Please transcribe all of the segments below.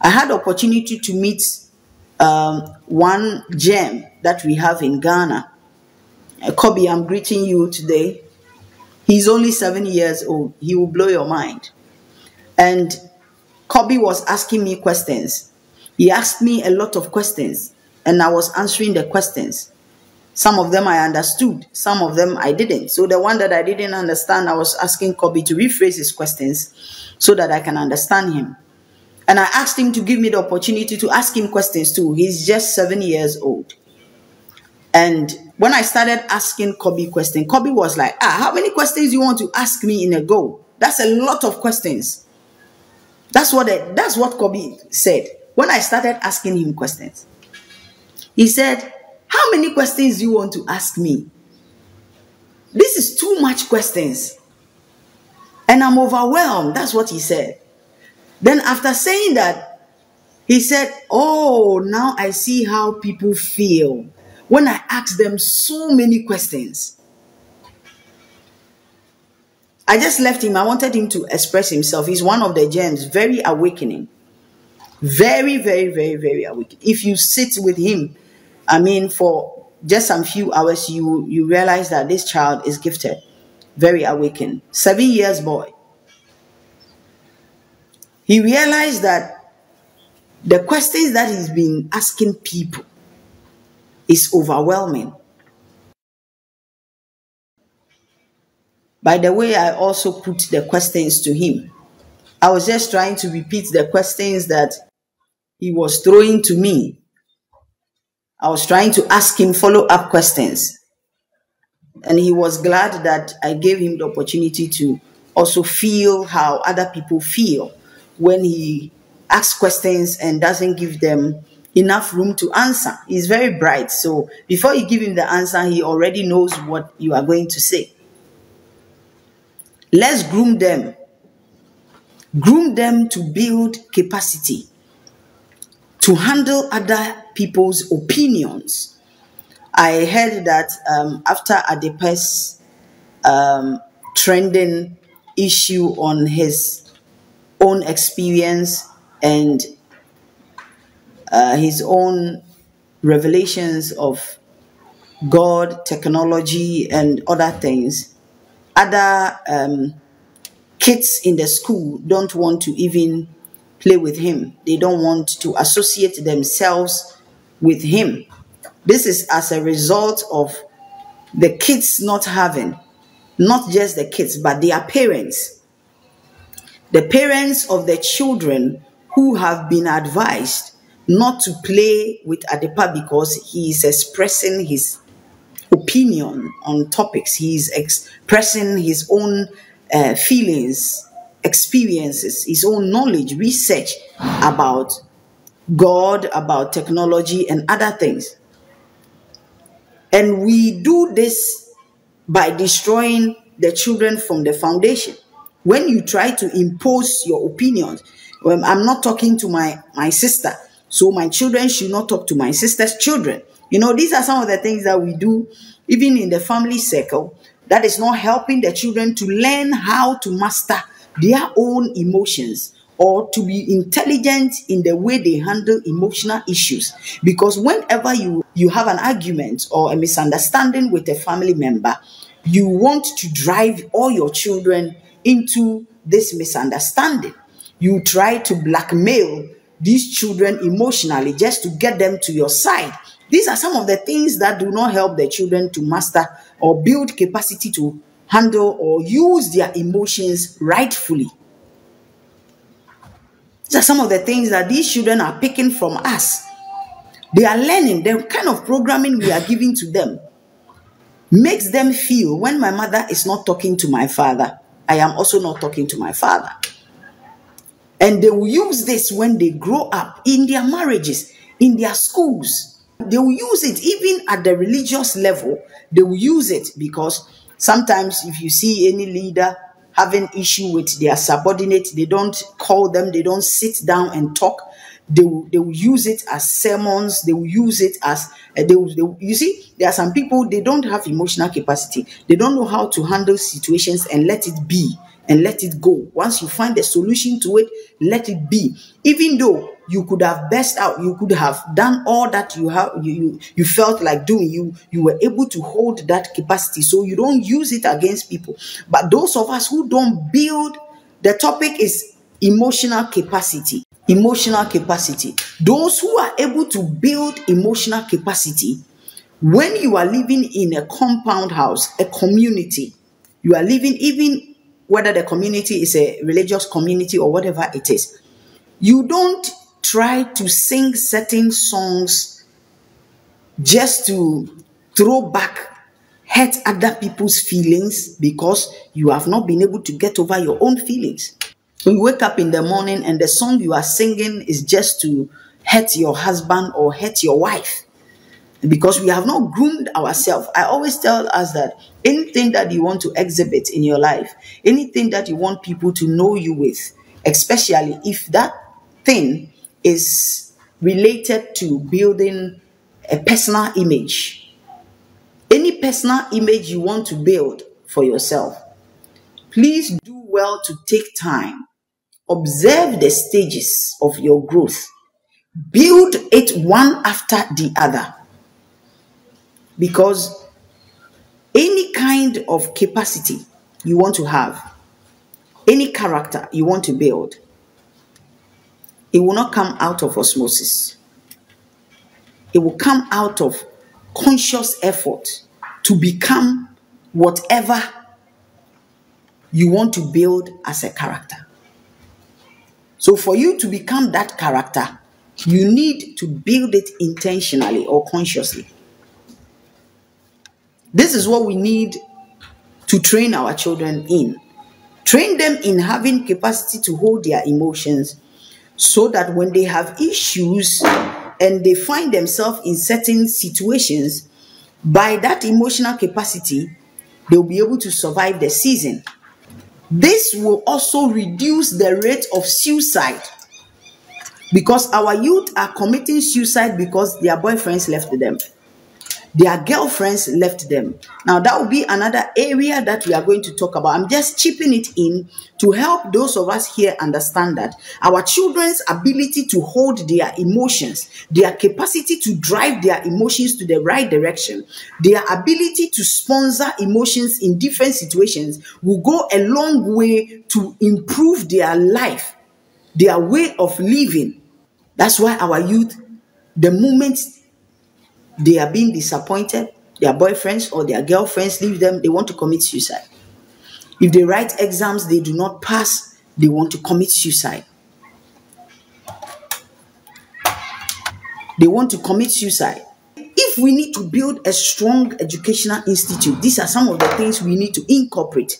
I had opportunity to meet one gem that we have in Ghana. Kobe, I'm greeting you today. He's only 7 years old. He will blow your mind. And Kobe was asking me questions. He asked me a lot of questions, and I was answering the questions. Some of them I understood, some of them I didn't. So the one that I didn't understand, I was asking Kobe to rephrase his questions so that I can understand him. And I asked him to give me the opportunity to ask him questions too. He's just 7 years old. And when I started asking Kobe questions, Kobe was like, how many questions do you want to ask me in a go? That's a lot of questions. That's what Kobe said. When I started asking him questions, he said, how many questions do you want to ask me? This is too much questions. And I'm overwhelmed. That's what he said. Then after saying that, he said, oh, now I see how people feel when I ask them so many questions. I just left him. I wanted him to express himself. He's one of the gems, very awakening. Very, very, very, very awakening. If you sit with him, I mean, for just some few hours, you realize that this child is gifted. Very awakened. 7 years boy. He realized that the questions that he's been asking people is overwhelming. By the way, I also put the questions to him. I was just trying to repeat the questions that he was throwing to me. I was trying to ask him follow-up questions. And he was glad that I gave him the opportunity to also feel how other people feel when he asks questions and doesn't give them enough room to answer. He's very bright. So before you give him the answer, he already knows what you are going to say. Let's groom them. Groom them to build capacity to handle other people's opinions. I heard that after Adepe's trending issue on his own experience and his own revelations of God, technology, and other things, other kids in the school don't want to even play with him. They don't want to associate themselves with him. This is as a result of the kids not having, not just the kids, but their parents. The parents of the children who have been advised not to play with Adepa because he is expressing his opinion on topics. He is expressing his own feelings, experiences, his own knowledge, research about God, about technology and other things. And we do this by destroying the children from the foundation. When you try to impose your opinions, I'm not talking to my sister, so my children should not talk to my sister's children. You know, these are some of the things that we do, even in the family circle, that is not helping the children to learn how to master their own emotions or to be intelligent in the way they handle emotional issues. Because whenever you have an argument or a misunderstanding with a family member, you want to drive all your children into this misunderstanding. You try to blackmail these children emotionally just to get them to your side. These are some of the things that do not help the children to master or build capacity to handle or use their emotions rightfully. These are some of the things that these children are picking from us. They are learning. The kind of programming we are giving to them makes them feel when my mother is not talking to my father, I am also not talking to my father. And they will use this when they grow up in their marriages, in their schools. They will use it even at the religious level. They will use it because sometimes if you see any leader having issue with their subordinates, they don't call them, they don't sit down and talk. They will use it as sermons. They will use it as you see, there are some people, they don't have emotional capacity. They don't know how to handle situations and let it be and let it go. Once you find a solution to it, let it be. Even though you could have burst out, you could have done all that you felt like doing, you were able to hold that capacity, so you don't use it against people. But those of us who don't build, the topic is emotional capacity. Emotional capacity. Those who are able to build emotional capacity, when you are living in a compound house, a community, you are living, even whether the community is a religious community or whatever it is, you don't try to sing certain songs just to throw back, hurt other people's feelings, because you have not been able to get over your own feelings. You wake up in the morning and the song you are singing is just to hurt your husband or hurt your wife, because we have not groomed ourselves. I always tell us that anything that you want to exhibit in your life, anything that you want people to know you with, especially if that thing is related to building a personal image, any personal image you want to build for yourself, please do well to take time, observe the stages of your growth, build it one after the other. Because any kind of capacity you want to have, any character you want to build, it will not come out of osmosis. It will come out of conscious effort to become whatever you want to build as a character. So for you to become that character, you need to build it intentionally or consciously. This is what we need to train our children in. Train them in having capacity to hold their emotions, so that when they have issues and they find themselves in certain situations, by that emotional capacity, they'll be able to survive the season. This will also reduce the rate of suicide, because our youth are committing suicide because their boyfriends left them, their girlfriends left them. Now, that will be another area that we are going to talk about. I'm just chipping it in to help those of us here understand that our children's ability to hold their emotions, their capacity to drive their emotions to the right direction, their ability to sponsor emotions in different situations will go a long way to improve their life, their way of living. That's why our youth, the moment they are being disappointed, their boyfriends or their girlfriends leave them, they want to commit suicide. If they write exams, they do not pass, they want to commit suicide. They want to commit suicide. If we need to build a strong educational institute, these are some of the things we need to incorporate.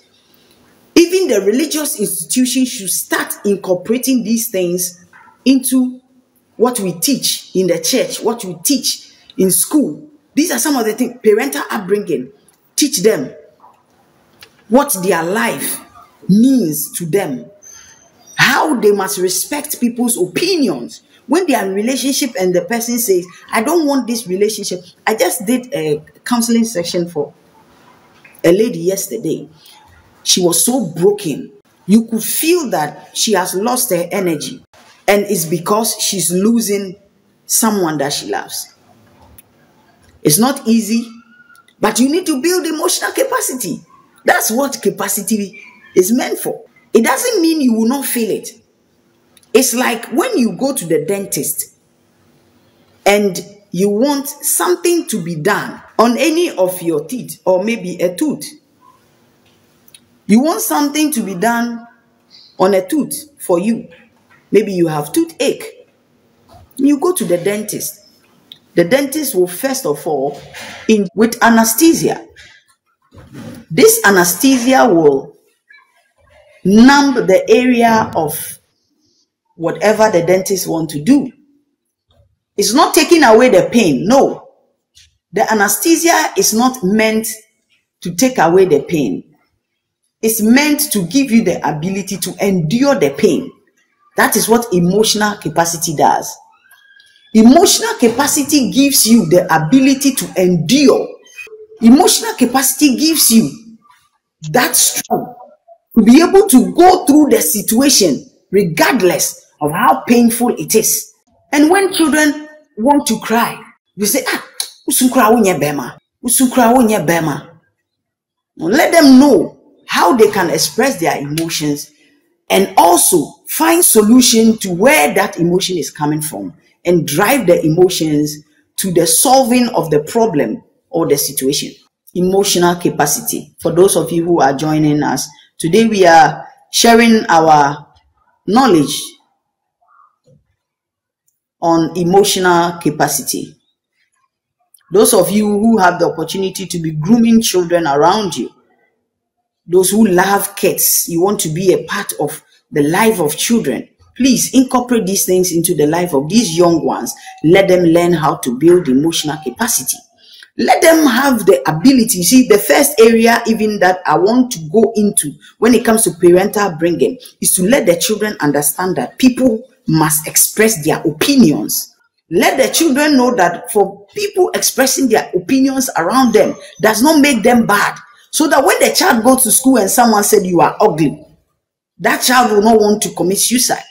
Even the religious institutions should start incorporating these things into what we teach in the church, what we teach in school. These are some of the things. Parental upbringing, teach them what their life means to them, how they must respect people's opinions. When they are in a relationship and the person says, I don't want this relationship. I just did a counseling session for a lady yesterday. She was so broken. You could feel that she has lost her energy, and it's because she's losing someone that she loves. It's not easy, but you need to build emotional capacity. That's what capacity is meant for. It doesn't mean you will not feel it. It's like when you go to the dentist and you want something to be done on any of your teeth, or maybe a tooth. You want something to be done on a tooth for you. Maybe you have toothache. You go to the dentist. The dentist will first of all with anesthesia. This anesthesia will numb the area of whatever the dentist wants to do. It's not taking away the pain. No. The anesthesia is not meant to take away the pain. It's meant to give you the ability to endure the pain. That is what emotional capacity does. Emotional capacity gives you the ability to endure. Emotional capacity gives you that strength to be able to go through the situation regardless of how painful it is. And when children want to cry, you say, usukra wonye bema, usukra wonye bema. Let them know how they can express their emotions and also find solution to where that emotion is coming from and drive the emotions to the solving of the problem or the situation. Emotional capacity. For those of you who are joining us, today we are sharing our knowledge on emotional capacity. Those of you who have the opportunity to be grooming children around you, those who love kids, you want to be a part of the life of children, please incorporate these things into the life of these young ones. Let them learn how to build emotional capacity. Let them have the ability. See, the first area even that I want to go into when it comes to parental upbringing is to let the children understand that people must express their opinions. Let the children know that for people expressing their opinions around them does not make them bad. So that when the child goes to school and someone said you are ugly, that child will not want to commit suicide.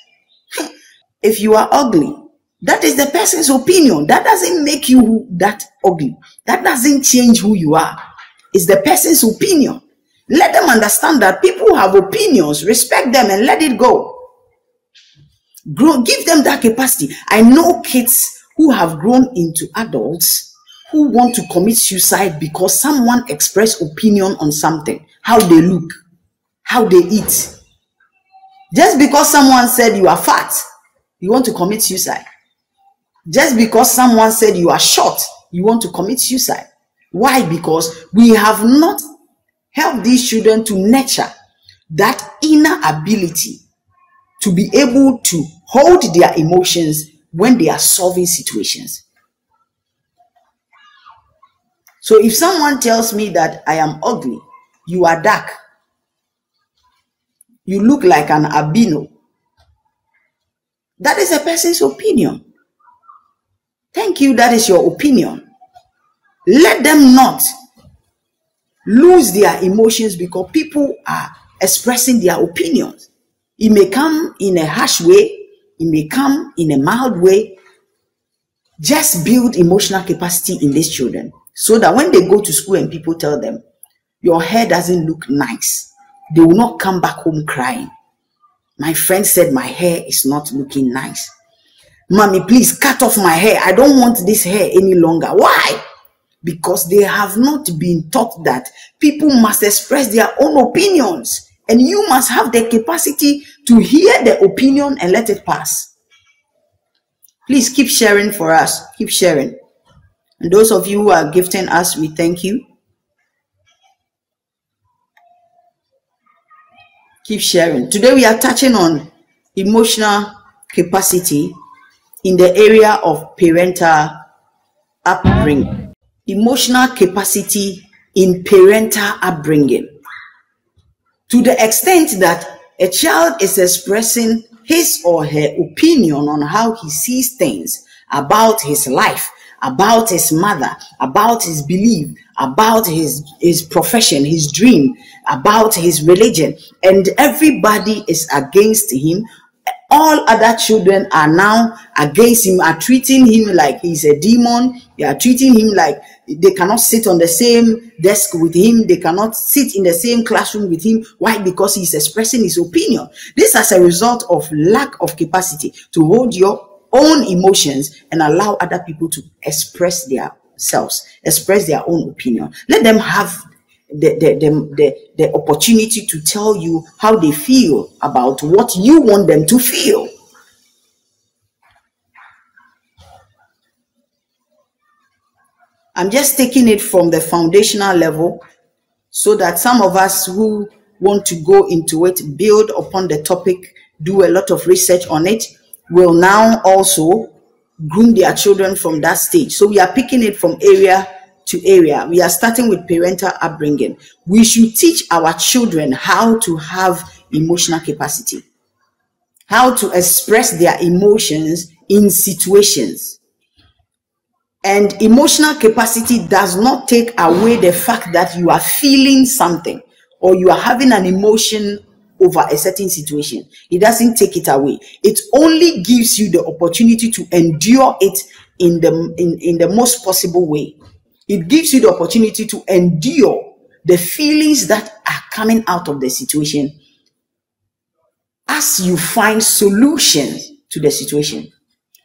If you are ugly, that is the person's opinion. That doesn't make you that ugly. That doesn't change who you are. It's the person's opinion. Let them understand that people have opinions. Respect them and let it go. Give them that capacity. I know kids who have grown into adults who want to commit suicide because someone expressed opinion on something, how they look, how they eat. Just because someone said you are fat, you want to commit suicide. Just because someone said you are short, you want to commit suicide. Why? Because we have not helped these children to nurture that inner ability to be able to hold their emotions when they are solving situations. So if someone tells me that I am ugly, you are dark, you look like an albino, that is a person's opinion. Thank you, that is your opinion. Let them not lose their emotions because people are expressing their opinions. It may come in a harsh way, it may come in a mild way. Just build emotional capacity in these children so that when they go to school and people tell them, your hair doesn't look nice, they will not come back home crying. My friend said my hair is not looking nice. Mommy, please cut off my hair. I don't want this hair any longer. Why? Because they have not been taught that people must express their own opinions. And you must have the capacity to hear the opinion and let it pass. Please keep sharing for us. Keep sharing. And those of you who are gifting us, we thank you. Keep sharing. Today we are touching on emotional capacity in the area of parental upbringing. Emotional capacity in parental upbringing. To the extent that a child is expressing his or her opinion on how he sees things, about his life, about his mother, about his belief, about his profession, his dream, about his religion, and everybody is against him. All other children are now against him, are treating him like he's a demon. They are treating him like they cannot sit on the same desk with him. They cannot sit in the same classroom with him. Why? Because he's expressing his opinion. This is a result of lack of capacity to hold your own emotions and allow other people to express their selves, express their own opinion. Let them have the opportunity to tell you how they feel about what you want them to feel. I'm just taking it from the foundational level so that some of us who want to go into it, build upon the topic, do a lot of research on it, will now also groom their children from that stage. So we are picking it from area to area. We are starting with parental upbringing. We should teach our children how to have emotional capacity, how to express their emotions in situations. And emotional capacity does not take away the fact that you are feeling something or you are having an emotion over a certain situation. It doesn't take it away. It only gives you the opportunity to endure it in the most possible way. It gives you the opportunity to endure the feelings that are coming out of the situation as you find solutions to the situation,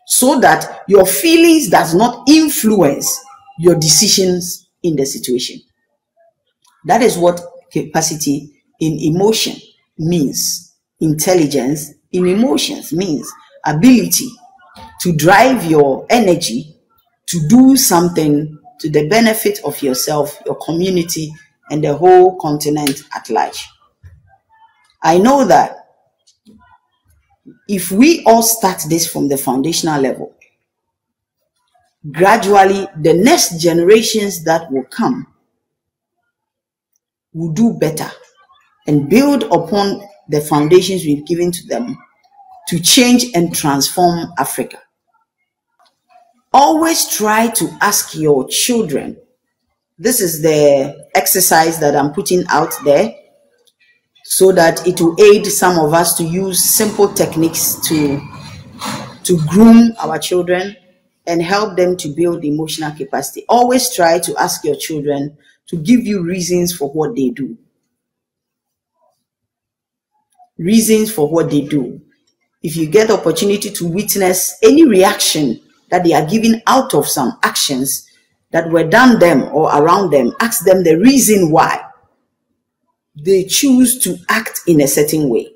so that your feelings does not influence your decisions in the situation. That is what capacity in emotion means. Intelligence in emotions means ability to drive your energy to do something to the benefit of yourself, your community, and the whole continent at large. I know that if we all start this from the foundational level, gradually the next generations that will come will do better and build upon the foundations we've given to them to change and transform Africa. Always try to ask your children. This is the exercise that I'm putting out there, so that it will aid some of us to use simple techniques to groom our children and help them to build emotional capacity. Always try to ask your children to give you reasons for what they do. Reasons for what they do. If you get the opportunity to witness any reaction that they are giving out of some actions that were done them or around them, ask them the reason why they choose to act in a certain way.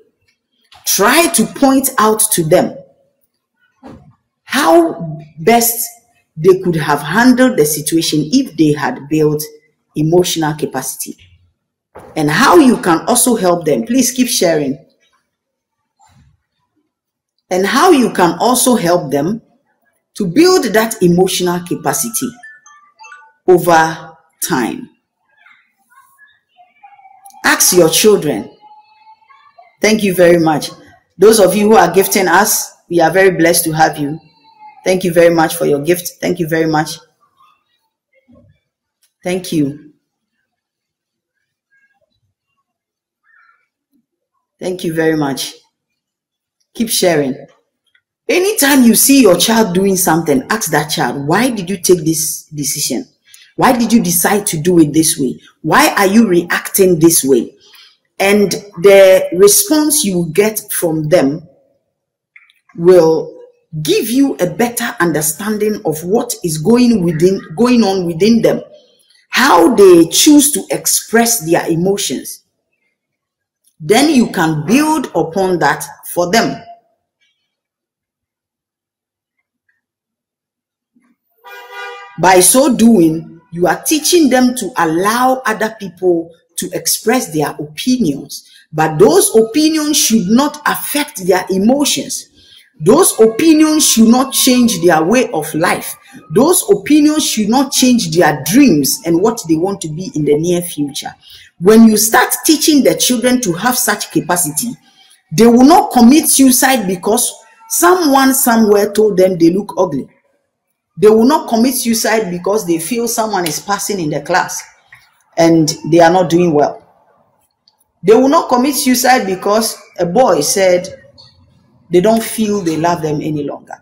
Try to point out to them how best they could have handled the situation if they had built emotional capacity, and how you can also help them. Please keep sharing. And how you can also help them to build that emotional capacity over time. Ask your children. Thank you very much. Those of you who are gifting us, we are very blessed to have you. Thank you very much for your gift. Thank you very much. Thank you. Thank you very much. Keep sharing. Anytime you see your child doing something, ask that child, why did you take this decision? Why did you decide to do it this way? Why are you reacting this way? And the response you get from them will give you a better understanding of what is going on within them, how they choose to express their emotions. Then you can build upon that for them. By so doing, you are teaching them to allow other people to express their opinions, but those opinions should not affect their emotions. Those opinions should not change their way of life. Those opinions should not change their dreams and what they want to be in the near future. When you start teaching the children to have such capacity, they will not commit suicide because someone somewhere told them they look ugly. They will not commit suicide because they feel someone is passing in the class and they are not doing well. They will not commit suicide because a boy said they don't feel they love them any longer.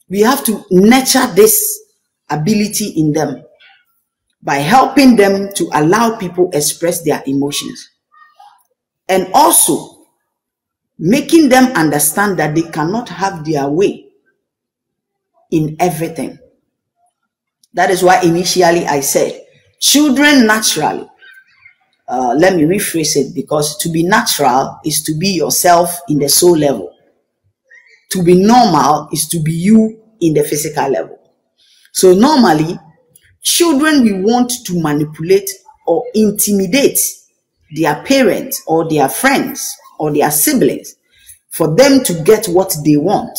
We have to nurture this ability in them by helping them to allow people express their emotions, and also making them understand that they cannot have their way in everything. That is why initially I said children naturally, let me rephrase it, because to be natural is to be yourself in the soul level. To be normal is to be you in the physical level. So normally, children will want to manipulate or intimidate their parents or their friends or their siblings for them to get what they want.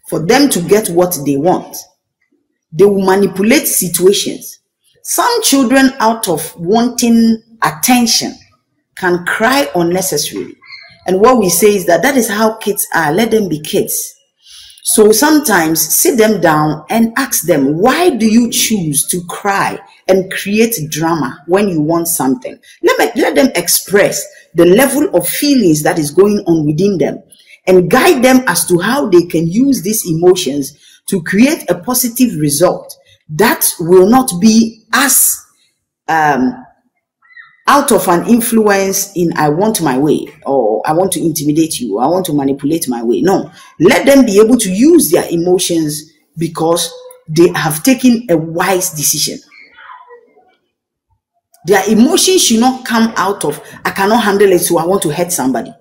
For them to get what they want, they will manipulate situations. Some children, out of wanting attention, can cry unnecessarily. And what we say is that is how kids are. Let them be kids. So sometimes sit them down and ask them, why do you choose to cry and create drama when you want something. Let them express the level of feelings that is going on within them, and guide them as to how they can use these emotions to create a positive result that will not be as out of an influence in I want my way, or I want to intimidate you, or I want to manipulate my way. No, let them be able to use their emotions because they have taken a wise decision. Their emotions should not come out of I cannot handle it, so I want to hurt somebody.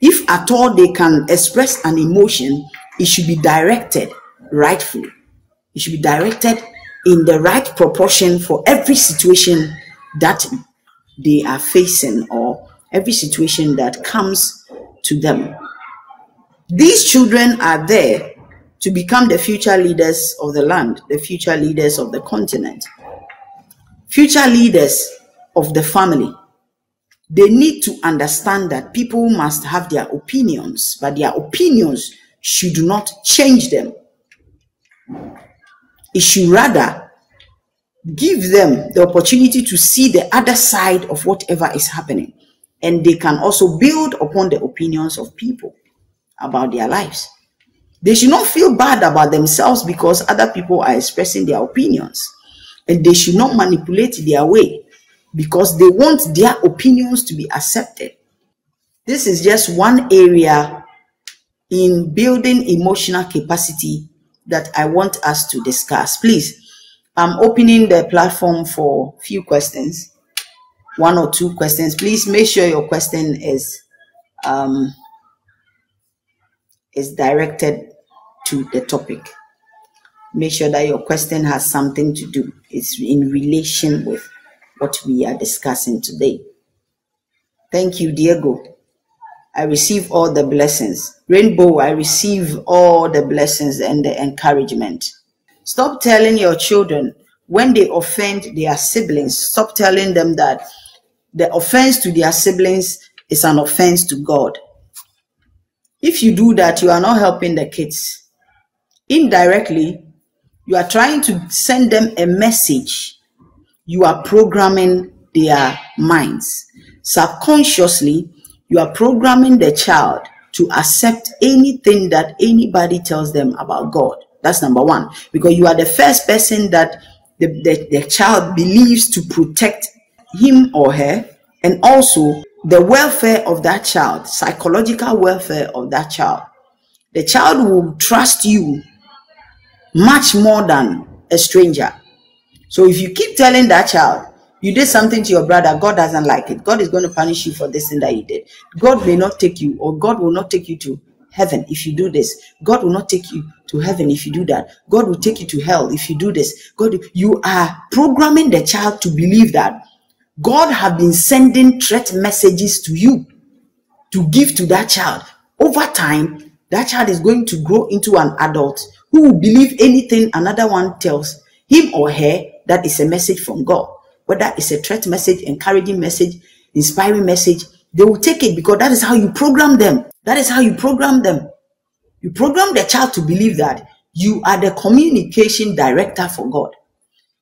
If at all they can express an emotion, it should be directed rightfully. It should be directed in the right proportion for every situation that they are facing, or every situation that comes to them. These children are there to become the future leaders of the land, the future leaders of the continent, future leaders of the family. They need to understand that people must have their opinions, but their opinions should not change them. It should rather give them the opportunity to see the other side of whatever is happening, and they can also build upon the opinions of people about their lives. They should not feel bad about themselves because other people are expressing their opinions, and they should not manipulate their way because they want their opinions to be accepted. This is just one area in building emotional capacity that I want us to discuss. Please, I'm opening the platform for few questions, 1 or 2 questions. Please make sure your question is directed to the topic. Make sure that your question has something to do. It's in relation with what we are discussing today. Thank you, Diego. I receive all the blessings. Rainbow, I receive all the blessings and the encouragement. Stop telling your children when they offend their siblings, stop telling them that the offense to their siblings is an offense to God. If you do that, you are not helping the kids. Indirectly, you are trying to send them a message. You are programming their minds. Subconsciously, you are programming the child to accept anything that anybody tells them about God. That's number one, because you are the first person that the child believes to protect him or her, and also the welfare of that child, psychological welfare of that child. The child will trust you much more than a stranger. So if you keep telling that child, you did something to your brother, God doesn't like it, God is going to punish you for this thing that you did, God may not take you, or God will not take you to heaven if you do this, God will not take you to heaven if you do that, God will take you to hell if you do this. You are programming the child to believe that God have been sending threat messages to you to give to that child. Over time, that child is going to grow into an adult who will believe anything another one tells him or her that is a message from God. Whether it's a threat message, encouraging message, inspiring message, they will take it because that is how you program them. That is how you program them. You program the child to believe that you are the communication director for God.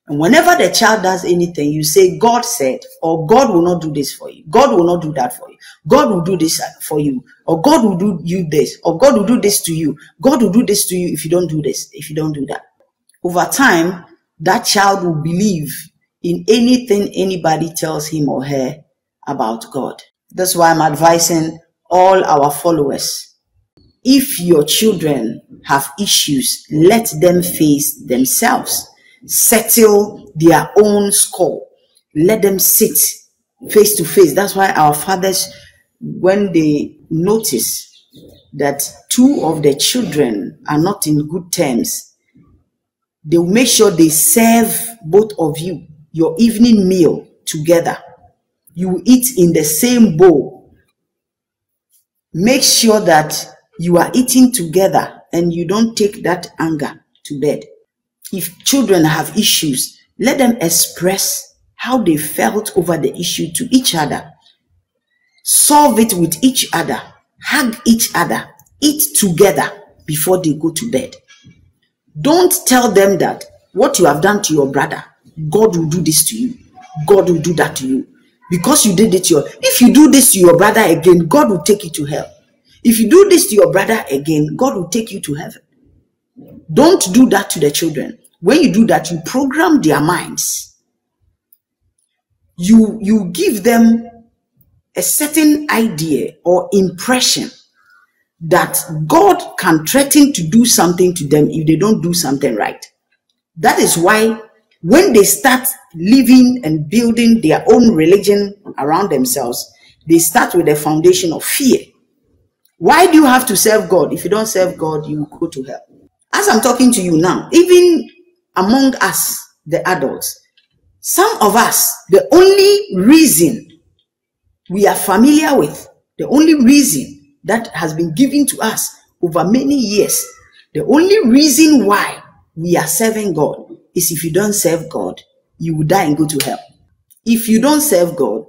And whenever the child does anything, you say, God said, or God will not do this for you. God will not do that for you. God will do this for you. Or God will do you this. Or God will do this to you. God will do this to you if you don't do this, if you don't do that. Over time, that child will believe in anything anybody tells him or her about God. That's why I'm advising all our followers. If your children have issues, let them face themselves. Settle their own score. Let them sit face to face. That's why our fathers, when they notice that 2 of the children are not in good terms, they will make sure they serve both of you your evening meal together. You eat in the same bowl. Make sure that you are eating together and you don't take that anger to bed. If children have issues, let them express how they felt over the issue to each other. Solve it with each other. Hug each other. Eat together before they go to bed. Don't tell them that what you have done to your brother, God will do this to you. God will do that to you. Because you did it to if you do this to your brother again, God will take you to hell. If you do this to your brother again, God will take you to heaven. Don't do that to the children. When you do that, you program their minds. You give them a certain idea or impression that God can threaten to do something to them if they don't do something right. That is why when they start living and building their own religion around themselves, they start with a foundation of fear. Why do you have to serve God? If you don't serve God, you will go to hell. As I'm talking to you now, even among us, the adults, some of us, the only reason we are familiar with, the only reason that has been given to us over many years, the only reason why we are serving God is if you don't serve God, you will die and go to hell. If you don't serve God,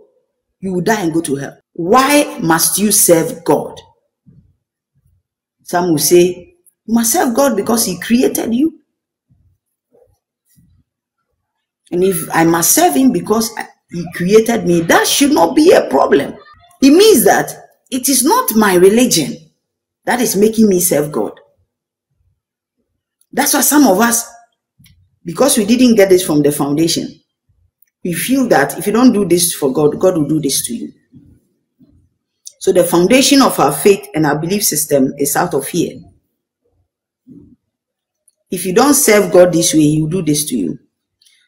you will die and go to hell. Why must you serve God? Some will say, you must serve God because He created you. And if I must serve Him because He created me, that should not be a problem. It means that it is not my religion that is making me serve God. That's why some of us, because we didn't get this from the foundation, we feel that if you don't do this for God, God will do this to you. So the foundation of our faith and our belief system is out of fear. If you don't serve God this way, He will do this to you.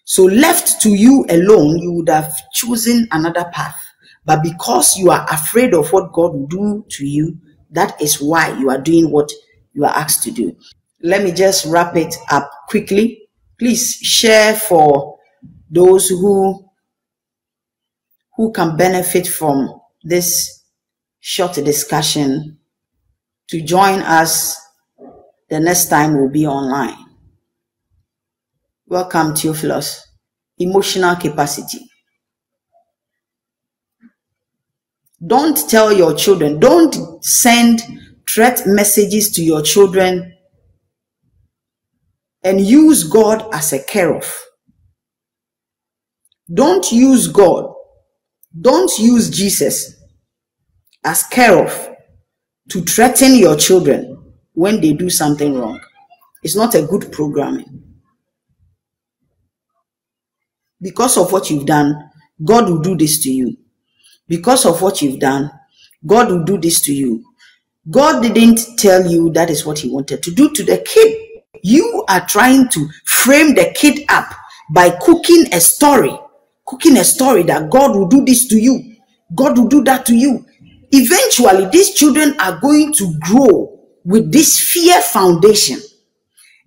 So left to you alone, you would have chosen another path. But because you are afraid of what God will do to you, that is why you are doing what you are asked to do. Let me just wrap it up quickly. Please share for those who can benefit from this short discussion to join us the next time we'll be online. Welcome, Theophilus. Emotional capacity. Don't tell your children, don't send threat messages to your children and use God as a care-off. Don't use God, don't use Jesus as care-off to threaten your children when they do something wrong. It's not a good programming. Because of what you've done, God will do this to you. Because of what you've done, God will do this to you. God didn't tell you that is what He wanted to do to the kid. You are trying to frame the kid up by cooking a story that God will do this to you. God will do that to you. Eventually, these children are going to grow with this fear foundation.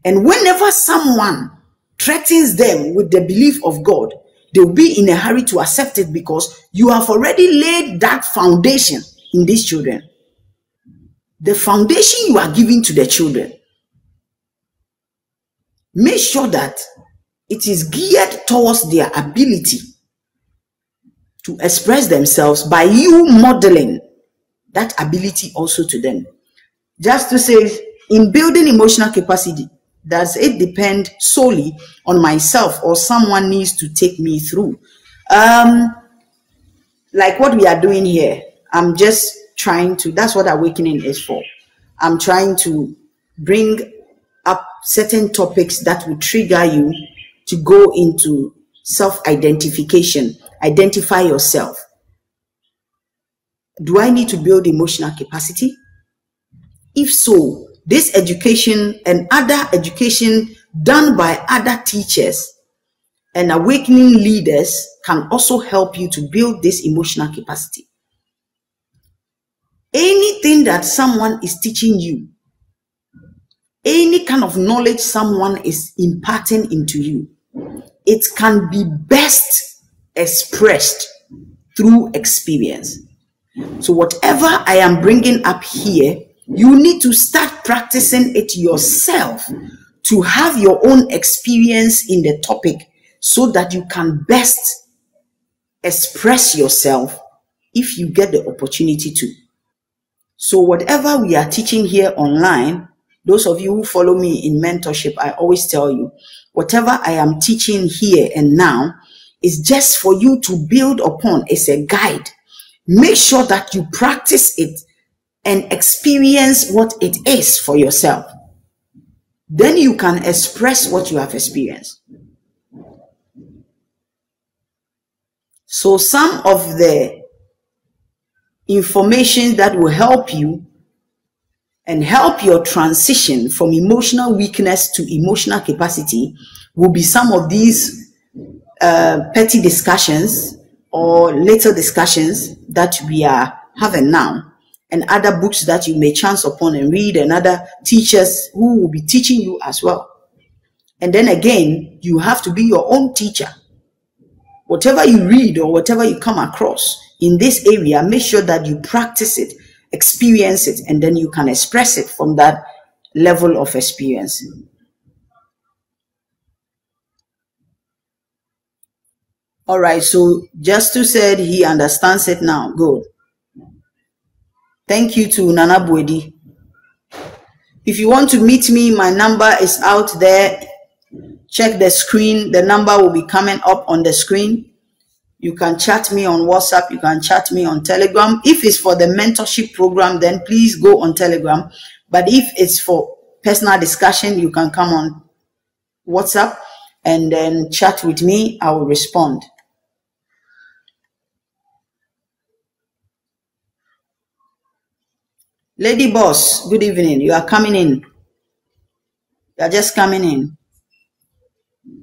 And whenever someone threatens them with the belief of God, they'll be in a hurry to accept it because you have already laid that foundation in these children. The foundation you are giving to the children, make sure that it is geared towards their ability to express themselves by you modeling that ability also to them. Just to say, in building emotional capacity, does it depend solely on myself or someone needs to take me through? Like what we are doing here, I'm just trying to, that's what awakening is for. I'm trying to bring up certain topics that will trigger you to go into self-identification. Identify yourself. Do I need to build emotional capacity? If so, this education and other education done by other teachers and awakening leaders can also help you to build this emotional capacity. Anything that someone is teaching you, any kind of knowledge someone is imparting into you, it can be best expressed through experience. So whatever I am bringing up here, you need to start practicing it yourself to have your own experience in the topic so that you can best express yourself if you get the opportunity to. So whatever we are teaching here online, those of you who follow me in mentorship, I always tell you, whatever I am teaching here and now is just for you to build upon. It's a guide. Make sure that you practice it and experience what it is for yourself. Then you can express what you have experienced. So some of the information that will help you and help your transition from emotional weakness to emotional capacity will be some of these petty discussions or little discussions that we are having now, and other books that you may chance upon and read, and other teachers who will be teaching you as well. And then again, you have to be your own teacher. Whatever you read or whatever you come across in this area, make sure that you practice it, experience it, and then you can express it from that level of experience. All right, so Justu said he understands it now. Good. Thank you to Nana Bwedi. If you want to meet me, my number is out there. Check the screen. The number will be coming up on the screen. You can chat me on WhatsApp. You can chat me on Telegram. If it's for the mentorship program, then please go on Telegram. But if it's for personal discussion, you can come on WhatsApp and then chat with me. I will respond. Lady Boss, good evening. You are coming in. You are just coming in.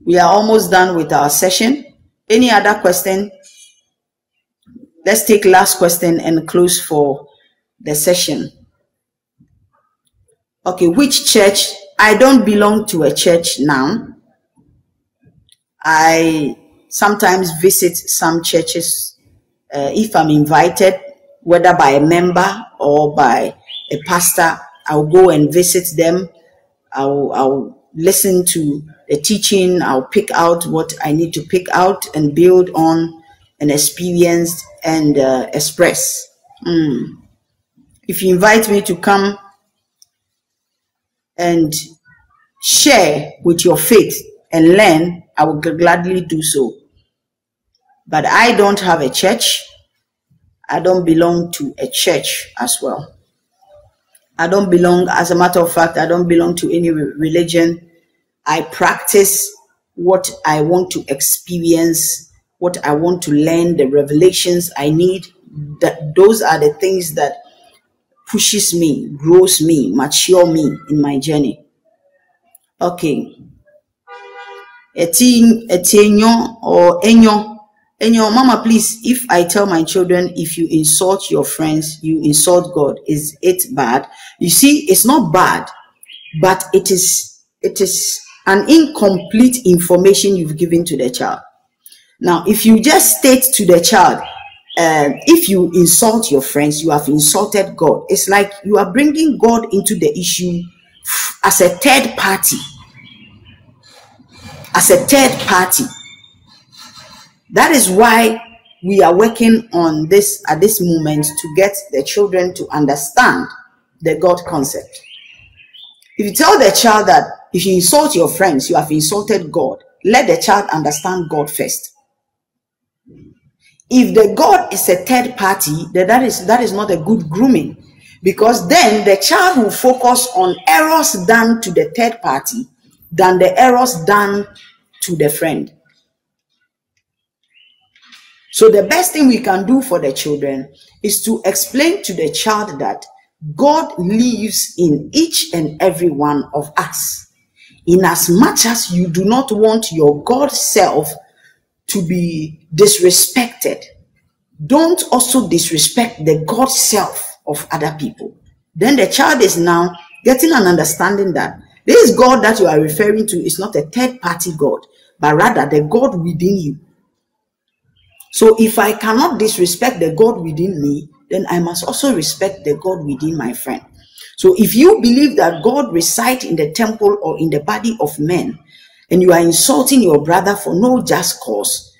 We are almost done with our session. Any other question? Let's take last question and close for the session. Okay, which church? I don't belong to a church now. I sometimes visit some churches if I'm invited, whether by a member or by a pastor. I'll go and visit them. I'll listen to the teaching. I'll pick out what I need to pick out and build on and experience and express. If you invite me to come and share with your faith and learn, I will gladly do so. But I don't have a church. I don't belong to a church as well. I don't belong, as a matter of fact, I don't belong to any religion. I practice what I want to experience, what I want to learn, the revelations I need. Those are the things that pushes me, grows me, mature me in my journey. Okay. Etinyo or enyo. Enyo, Mama, please, if I tell my children, if you insult your friends, you insult God, is it bad? You see, it's not bad, but it is an incomplete information you've given to the child. Now, if you just state to the child, if you insult your friends, you have insulted God. It's like you are bringing God into the issue as a third party. As a third party. That is why we are working on this at this moment, to get the children to understand the God concept. If you tell the child that if you insult your friends, you have insulted God, let the child understand God first. If the God is a third party, then that is not a good grooming, because then the child will focus on errors done to the third party than the errors done to the friend. So the best thing we can do for the children is to explain to the child that God lives in each and every one of us. In as much as you do not want your God self to be disrespected, don't also disrespect the God self of other people. Then the child is now getting an understanding that this God that you are referring to is not a third party God, but rather the God within you. So if I cannot disrespect the God within me, then I must also respect the God within my friend. So if you believe that God resides in the temple or in the body of men, and you are insulting your brother for no just cause,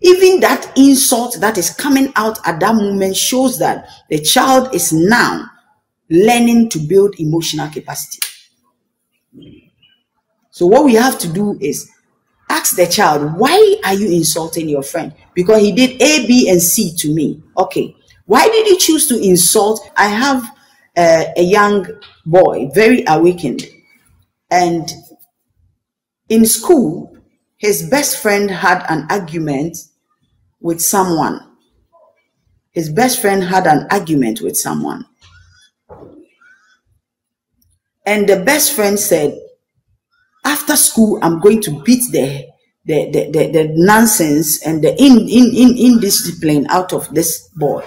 even that insult that is coming out at that moment shows that the child is now learning to build emotional capacity. So what we have to do is Ask the child, why are you insulting your friend? Because he did A, B, and C to me. Okay. Why did you choose to insult? I have a young boy, very awakened. And in school, his best friend had an argument with someone. His best friend had an argument with someone. And the best friend said, after school, I'm going to beat the nonsense and the indiscipline out of this boy.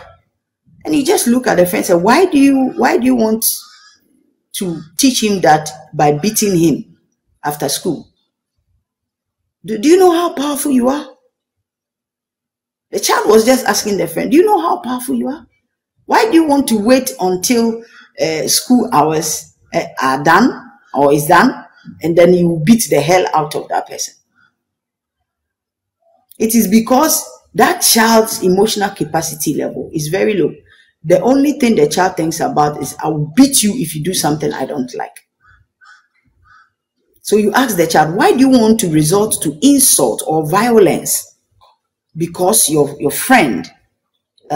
And he just looked at the friend and said, why do you want to teach him that by beating him after school? Do you know how powerful you are? The child was just asking the friend, do you know how powerful you are? Why do you want to wait until school hours are done or is done, and then you beat the hell out of that person? It is because that child's emotional capacity level is very low. The only thing the child thinks about is, I will beat you if you do something I don't like. So you ask the child, why do you want to resort to insult or violence because your friend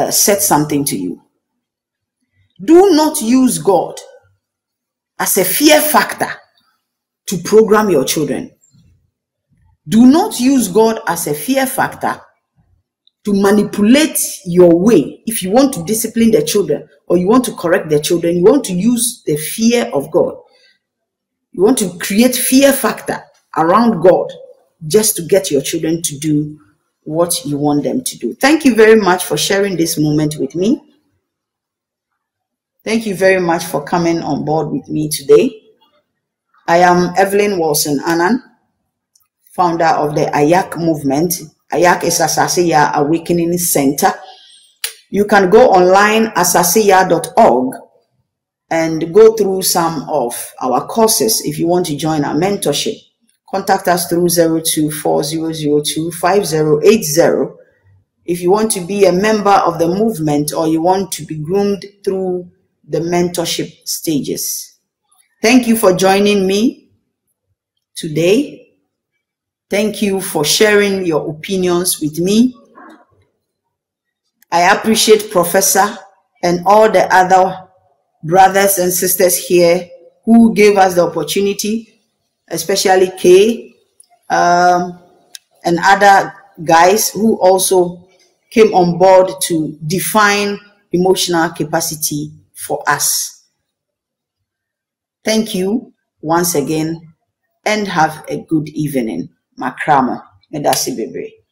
said something to you? Do not use God as a fear factor to program your children. Do not use God as a fear factor to manipulate your way. If you want to discipline the children or you want to correct the children, you want to use the fear of God. You want to create fear factor around God just to get your children to do what you want them to do. Thank you very much for sharing this moment with me. Thank you very much for coming on board with me today. I am Evelyn Warlson Annan, founder of the AYAK movement. AYAK is Asaseya Awakening Center. You can go online, asaseya.org, and go through some of our courses. If you want to join our mentorship, contact us through 0240025080. If you want to be a member of the movement or you want to be groomed through the mentorship stages. Thank you for joining me today. Thank you for sharing your opinions with me. I appreciate Professor and all the other brothers and sisters here who gave us the opportunity, especially Kay and other guys who also came on board to define emotional capacity for us. Thank you once again and have a good evening. Makramo. Medasi Bebre.